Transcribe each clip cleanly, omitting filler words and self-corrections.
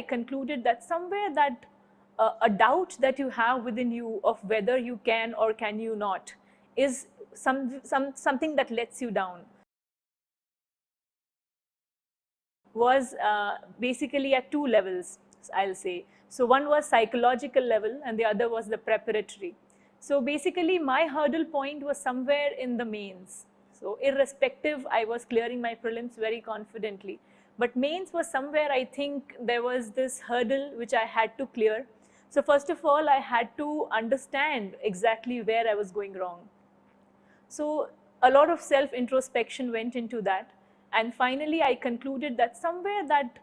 I concluded that somewhere that a doubt that you have within you of whether you can or can you not is something that lets you down. Was basically at two levels, I'll say. So one was psychological level and the other was the preparatory. So basically my hurdle point was somewhere in the mains. So irrespective, I was clearing my prelims very confidently. But mains was somewhere, I think there was this hurdle which I had to clear. So first of all, I had to understand exactly where I was going wrong. So a lot of self-introspection went into that. And finally, I concluded that somewhere that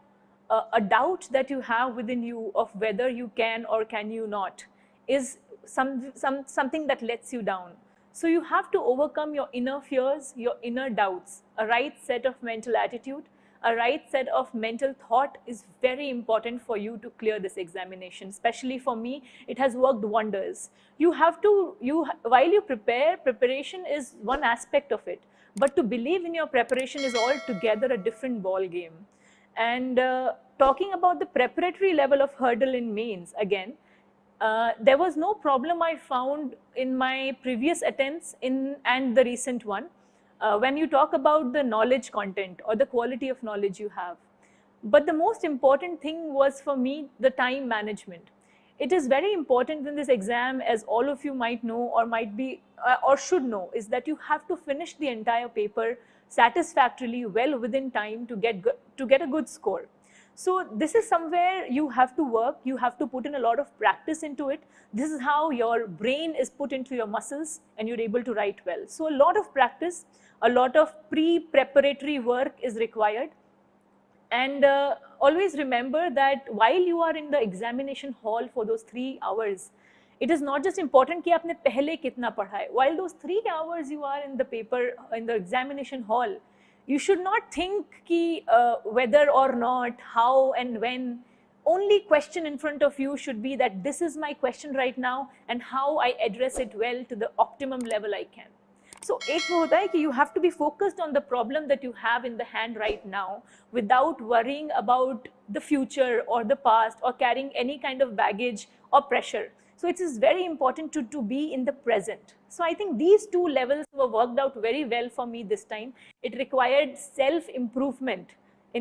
a doubt that you have within you of whether you can or can you not is something that lets you down. So you have to overcome your inner fears, your inner doubts. A right set of mental attitude, a right set of mental thought is very important for you to clear this examination. Especially for me, it has worked wonders. You have to, while you prepare, preparation is one aspect of it. But to believe in your preparation is altogether a different ball game. And talking about the preparatory level of hurdle in mains, again, there was no problem I found in my previous attempts and the recent one. When you talk about the knowledge content or the quality of knowledge you have. But the most important thing was for me the time management. It is very important in this exam, as all of you might know or might be or should know, is that you have to finish the entire paper satisfactorily, well within time to get a good score. So this is somewhere you have to work, you have to put in a lot of practice into it. This is how your brain is put into your muscles and you're able to write well. So a lot of practice, a lot of pre-preparatory work is required. And always remember that while you are in the examination hall for those 3 hours, it is not just important कि आपने पहले कितना पढ़ा है. While those 3 hours you are in the paper, in the examination hall, you should not think कि whether or not, how and when. Only question in front of you should be that this is my question right now and how I address it well to the optimum level I can. So एक वो होता है कि you have to be focused on the problem that you have in the hand right now without worrying about the future or the past or carrying any kind of baggage or pressure. So it is very important to be in the present. So I think these two levels were worked out very well for me this time. It required self-improvement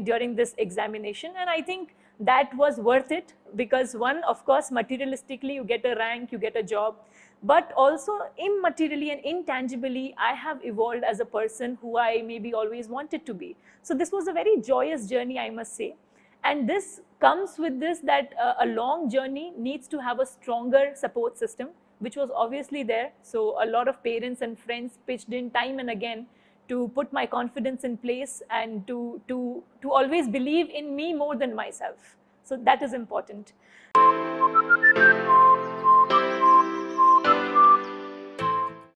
during this examination, and I think that was worth it because one, of course, materialistically you get a rank, you get a job, but also immaterially and intangibly I have evolved as a person who I maybe always wanted to be. So this was a very joyous journey, I must say. And this comes with this that a long journey needs to have a stronger support system, which was obviously there. So a lot of parents and friends pitched in time and again to put my confidence in place and to always believe in me more than myself. So that is important.